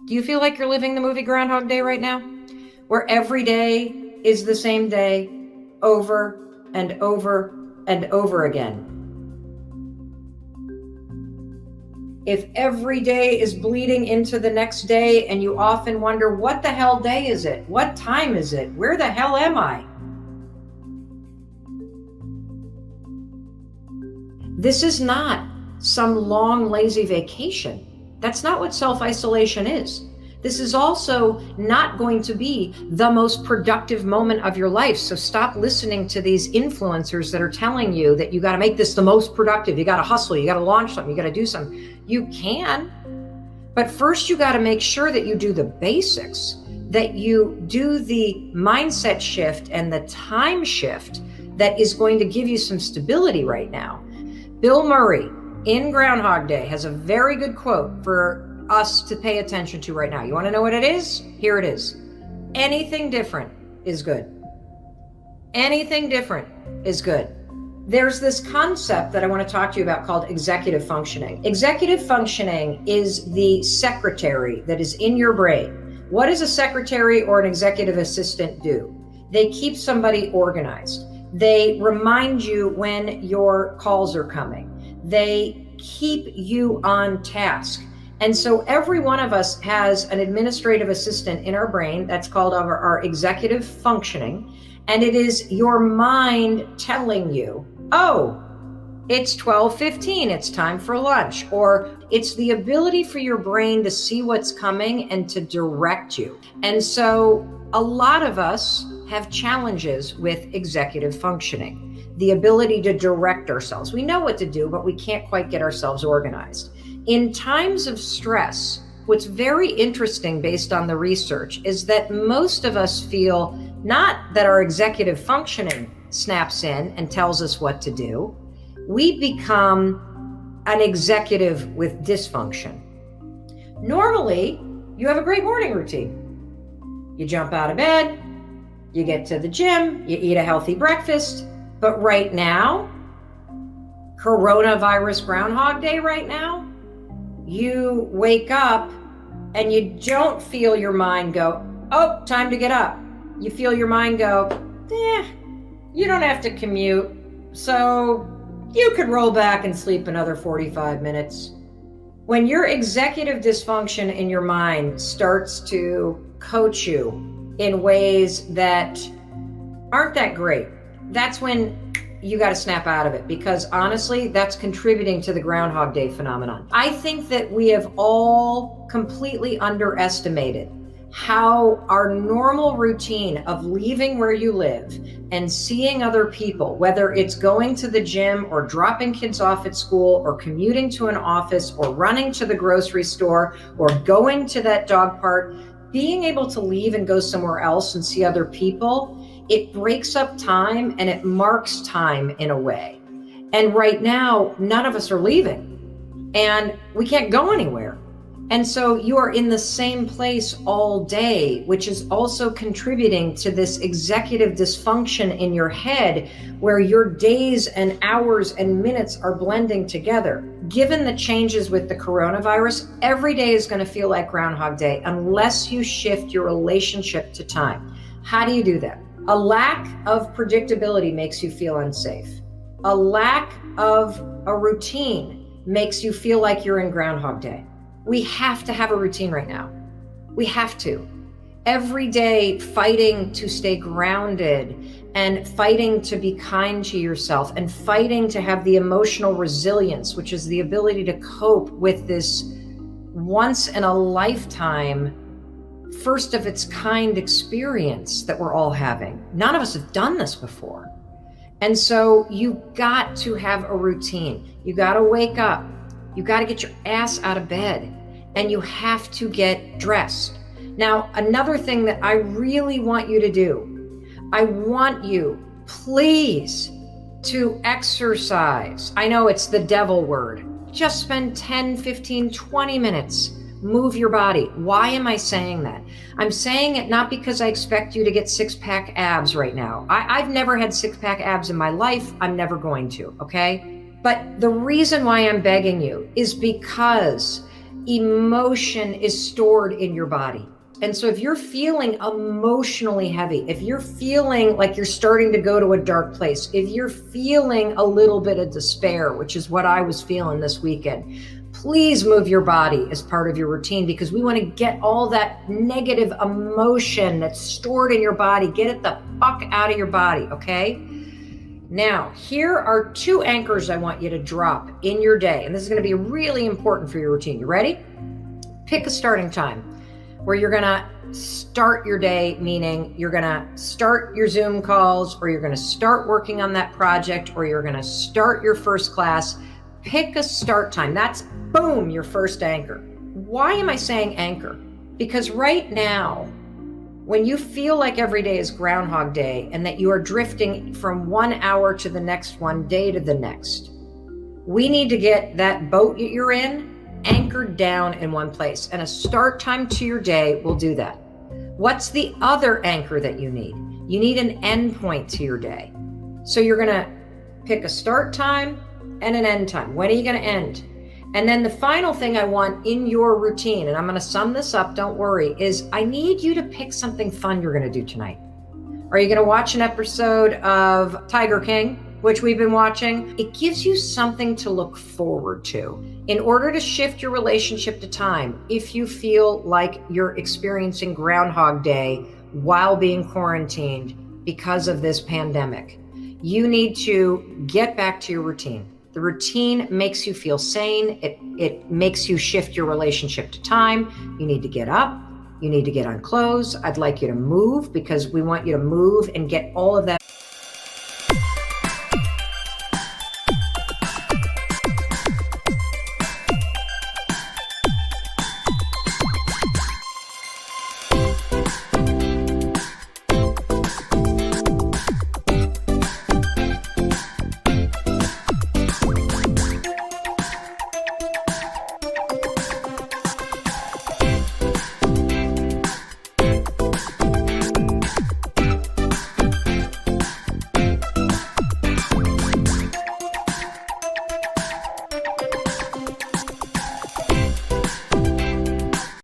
Do you feel like you're living the movie Groundhog Day right now? Where every day is the same day over and over and over again. If every day is bleeding into the next day and you often wonder, what the hell day is it? What time is it? Where the hell am I? This is not some long, lazy vacation. That's not what self-isolation is. This is also not going to be the most productive moment of your life. So stop listening to these influencers that are telling you that you got to make this the most productive. You got to hustle. You got to launch something. You got to do something. You can, but first you got to make sure that you do the basics, that you do the mindset shift and the time shift that is going to give you some stability right now. Bill Murray in Groundhog Day has a very good quote for us to pay attention to right now. You want to know what it is? Here it is. Anything different is good. Anything different is good. There's this concept that I want to talk to you about called executive functioning. Executive functioning is the secretary that is in your brain. What does a secretary or an executive assistant do? They keep somebody organized. They remind you when your calls are coming. They keep you on task. And so every one of us has an administrative assistant in our brain. That's called our executive functioning. And it is your mind telling you, oh, it's 12:15, it's time for lunch. Or it's the ability for your brain to see what's coming and to direct you. And so a lot of us have challenges with executive functioning, the ability to direct ourselves. We know what to do, but we can't quite get ourselves organized. In times of stress, what's very interesting based on the research is that most of us feel not that our executive functioning snaps in and tells us what to do. We become an executive with dysfunction. Normally, you have a great morning routine. You jump out of bed, you get to the gym, you eat a healthy breakfast. But right now, coronavirus Groundhog Day right now, you wake up and you don't feel your mind go, oh, time to get up. You feel your mind go, you don't have to commute, so you could roll back and sleep another 45 minutes. When your executive dysfunction in your mind starts to coach you in ways that aren't that great, that's when you got to snap out of it, because honestly, that's contributing to the Groundhog Day phenomenon. I think that we have all completely underestimated how our normal routine of leaving where you live and seeing other people, whether it's going to the gym or dropping kids off at school or commuting to an office or running to the grocery store or going to that dog park, being able to leave and go somewhere else and see other people, it breaks up time and it marks time in a way. And right now, none of us are leaving and we can't go anywhere. And so you are in the same place all day, which is also contributing to this executive dysfunction in your head where your days and hours and minutes are blending together. Given the changes with the coronavirus, every day is going to feel like Groundhog Day unless you shift your relationship to time. How do you do that? A lack of predictability makes you feel unsafe. A lack of a routine makes you feel like you're in Groundhog Day. We have to have a routine right now. We have to. Every day fighting to stay grounded and fighting to be kind to yourself and fighting to have the emotional resilience, which is the ability to cope with this once in a lifetime, first of its kind experience that we're all having. None of us have done this before. And so you got to have a routine. You got to wake up. You got to get your ass out of bed and you have to get dressed. Now, another thing that I really want you to do, I want you, please, to exercise. I know it's the devil word. Just spend 10, 15, 20 minutes. Move your body. Why am I saying that? I'm saying it not because I expect you to get six-pack abs right now. I've never had six-pack abs in my life. I'm never going to, okay? But the reason why I'm begging you is because emotion is stored in your body. And so if you're feeling emotionally heavy, if you're feeling like you're starting to go to a dark place, if you're feeling a little bit of despair, which is what I was feeling this weekend, please move your body as part of your routine, because we want to get all that negative emotion that's stored in your body, get it the fuck out of your body, okay? Now, here are 2 anchors I want you to drop in your day, and this is going to be really important for your routine. You ready? Pick a starting time where you're going to start your day, meaning you're going to start your Zoom calls, or you're going to start working on that project, or you're going to start your first class. Pick a start time. That's, boom, your first anchor. Why am I saying anchor? Because right now, when you feel like every day is Groundhog Day and that you are drifting from one hour to the next, one day to the next, we need to get that boat that you're in anchored down in one place, and a start time to your day will do that. What's the other anchor that you need? You need an end point to your day. So you're going to pick a start time and an end time. When are you going to end? And then the final thing I want in your routine, and I'm going to sum this up, don't worry, is I need you to pick something fun you're going to do tonight. Are you going to watch an episode of Tiger King, which we've been watching? It gives you something to look forward to. In order to shift your relationship to time, if you feel like you're experiencing Groundhog Day while being quarantined because of this pandemic, you need to get back to your routine. The routine makes you feel sane. It makes you shift your relationship to time. You need to get up. You need to get on clothes. I'd like you to move, because we want you to move and get all of that